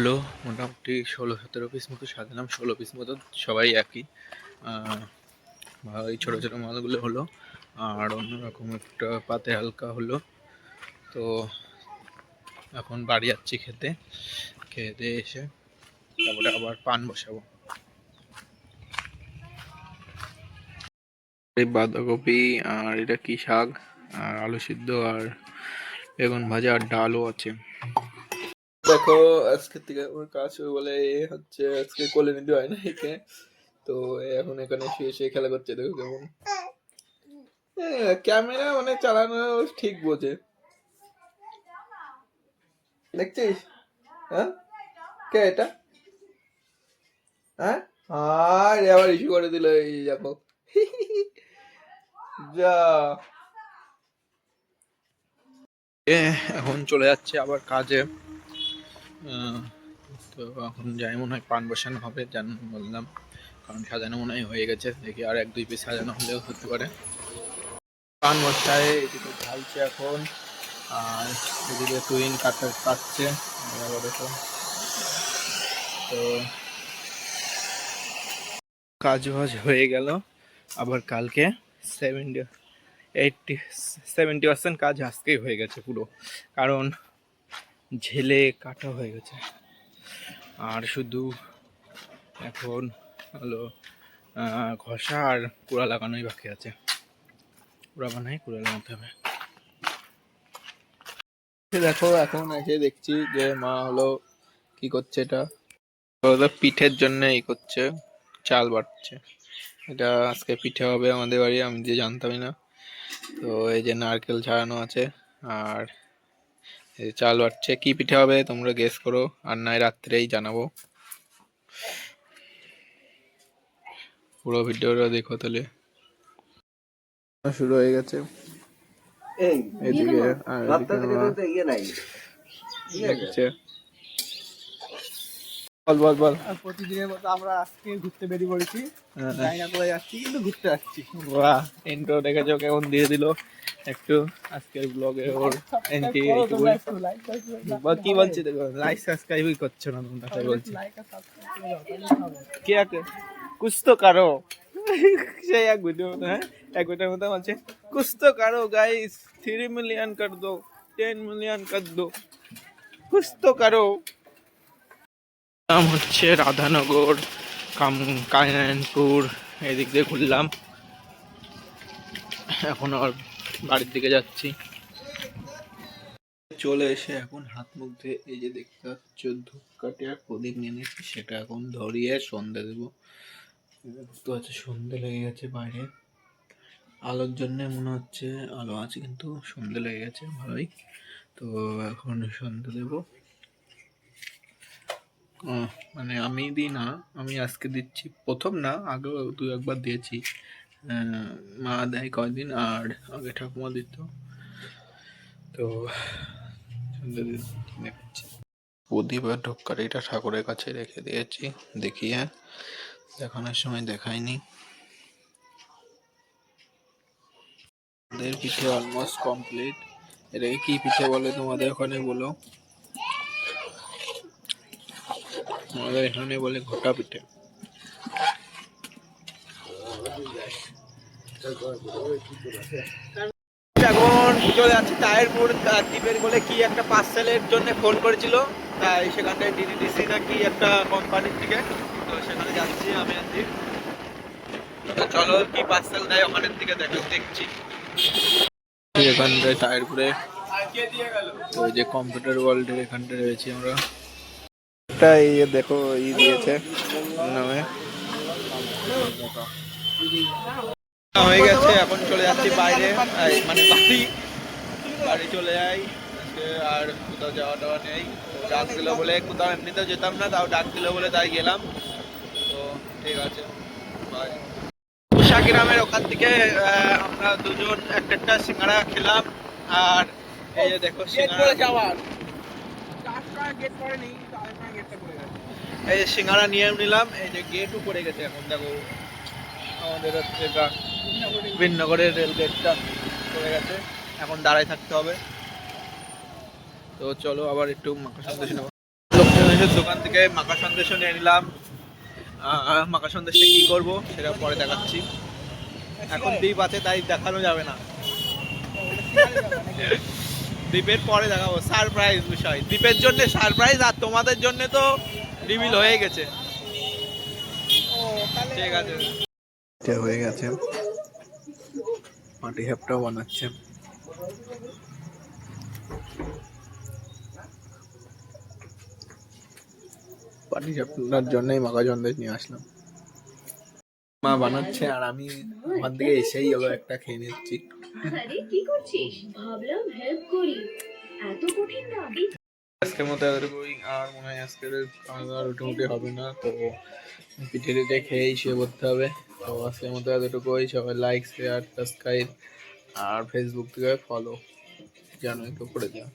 হলো মোটামুটি ১৬-১৭ পিস মতো সাজালাম, ১৬ পিস মতো, সবাই একই। এই ছোটো ছোটো মালগুলো হলো, আর অন্যরকম একটা পাতে হালকা হলো। তো এখন বাড়ি যাচ্ছি খেতে, খেতে এসে তারপরে আবার পান বসাবো। এই বাঁধাকপি আর এটা কি শাক আর আলু সিদ্ধ আর বেগুন ভাজা আর ডালও আছে। দেখো আজকে থেকে ওর কাজ বলে হচ্ছে আজকে কোলে নিতে হয় না একে, তো এখন এখানে শুয়ে শুয়ে খেলা করছে। দেখো কেমন ক্যামেরা মানে চালানো ঠিক বোঝে, দেখছিস? হ্যাঁ, কে এটা? হ্যাঁ, আর আবার ইস্যু করে দিল, এই দেখো যা। এখন চলে যাচ্ছে আবার কাজে। তো এখন যাই, মনে হয় পান বসানো হবে, বললাম, কারণ সাজানো মনে হয় হয়ে গেছে। দেখি আর ১-২ পিস সাজানো হলেও হতে পারে। পান বসায় এদিকে ঢালছে এখন, আর এদিকে টুইন কাটছে। দেখো, তো কাজ বাজ হয়ে গেল। আবার কালকে 70% কাজ আজকেই হয়ে গেছে পুরো, কারণ ঝেলে কাটা হয়ে গেছে। আর শুধু এখন হলো ঘষা আর কুড়া লাগানোই বাকি আছে। কুড়া লাগাতে হবে। দেখো এখন এসে দেখছি যে মা হলো কি করছে, এটা পিঠের জন্য এই করছে, চাল বাটছে। এটা আজকে পিঠে হবে আমাদের বাড়ি, আমি যে জানতামই না। তো এই যে নারকেল ছাড়ানো আছে, আর এই চাল বাটছে। কি পিঠে হবে তোমরা গেস করো, আর নাই রাত্রেই জানাবো। পুরো ভিডিওটা দেখো তাহলে। শুরু হয়ে গেছে এদিকে, আর এদিকে বল। প্রতিদিনের মতো আমরা আজকে ঘুরতে বেরিয়ে পড়েছি, জানি না কোথায় যাচ্ছি, কিন্তু ঘুরতে যাচ্ছি। বাহ, ইন্ট্রো দেখেছো কেমন দিয়ে দিল একটু আজকের ব্লগে ওর এন্ট্রি। কি বলছি দেখো, লাইক সাবস্ক্রাইবই করছো না তোমরা, তাই বলছি। क्या कुछ तो करो সেই এক ভিডিও, হ্যাঁ এক ভিডিওর মধ্যে বলছে कुछ तो करो गाइस, 3 मिलियन कर दो, 10 मिलियन कर दो, कुछ तो करो। নাম হচ্ছে রাধানগর, কালিনারায়ণপুর, এদিক দিয়ে ঘুরলাম। এখন আর বাড়ির দিকে যাচ্ছি। চলে এসে এখন হাত মুখ ধুয়ে এই যে দেখতে পাচ্ছ ধূপকাঠি আর প্রদীপ নিয়ে নিচ্ছি, সেটা এখন ধরিয়ে সন্ধে দেবো। তো আছে, সন্ধে লেগে গেছে বাইরে, আলোর জন্য মনে হচ্ছে আলো আছে, কিন্তু সন্ধে লেগে গেছে ভালোই। তো এখন সন্ধে দেবো। মানে আমি দিই না, আমি আজকে দিচ্ছি, প্রথম না, আগেও ২-১ বার দিয়েছি। মা দেয় কয়দিন, আর আগে ঠাকুমা দিত। তো সন্ধে দেখাচ্ছি। প্রদীপ আর ধূপকাঠিটা ঠাকুরের কাছে রেখে দিয়েছি, দেখিয়ে দেখানোর সময় দেখাইনি। আমাদের পিঠে অলমোস্ট কমপ্লিট। এটাকে কি পিঠে বলে তোমাদের ওখানে বলো? আমাদের এখানে বলে ঘটা পিঠে। এখন চলে যাচ্ছি তাহেরপুর, দ্বীপের বলে কি একটা পার্সেলের জন্য ফোন করেছিল, তাই সেখানটায় ডিডিডিসি না কি একটা কোম্পানির থেকে, তো সেখানে যাচ্ছি আমি আছি। তো চলো কি পার্সেল দেয় ওখানের দিকে দেখছি। এখানটায় তাহেরপুরে ওই যে কম্পিউটার ওয়ার্ল্ডের এখানটা রয়েছি আমরা। একটা দেখো দিয়েছে নামে হয়ে গেছে। এখন চলে যাচ্ছি বাইরে, মানে বাড়ি চলে যাই আজকে, আর কোথাও যাওয়া টাওয়া নেই। তো ডাক দিল বলে, কোথাও এমনিতেও যেতাম না, তাও ডাক দিল বলে তাই গেলাম। তো ঠিক আছে, বাই। উষা গ্রামের ওখান থেকে আমরা দুজন একটা সিঙ্গাড়া খেলাম, আর এই যে দেখো এই যে সিঙ্গাড়া নিয়ে নিলাম, এই যে গেটও পড়ে গেছে এখন। দেখো আমাদের হচ্ছে বিনগরের রেল গেটটা পড়ে গেছে, এখন দাঁড়ায় থাকতে হবে। তো চলো আবার একটু মাখা সন্দেশ নেবো। সন্দেশের দোকান থেকে মাখা সন্দেশও নিয়ে নিলাম। মাখা সন্দেশটা কি করব সেটা পরে দেখাচ্ছি, এখন দ্বীপ আছে তাই দেখানো যাবে না। দ্বীপের পরে দেখাবো, সারপ্রাইজ বিষয়, দ্বীপের জন্য সারপ্রাইজ আর তোমাদের জন্য তো রিভিল হয়ে গেছে। ঠিক আছে, হয়ে গেছে, মাটি সাপটাও বানাচ্ছে। পাটি সাপটার জন্যই মাখা সন্দেশ নিয়ে আসলাম। মা বানাচ্ছে আর আমি ওখান থেকে এসেই আবার একটা খেয়ে নিচ্ছি। আরে কি করছিস? ভাবলাম হেল্প করি। এত কঠিন না। আজকের মতো এতটুকুই, আর মনে হয় আজকের খাওয়া দাওয়া রুটি হবে না, তো পিঠে টিঠে খেয়েই শুয়ে পড়তে হবে। তো আজকের মতো এতটুকুই, সবাই লাইক শেয়ার সাবস্ক্রাইব আর ফেসবুক থেকে ফলো জানোই তো করে দিও।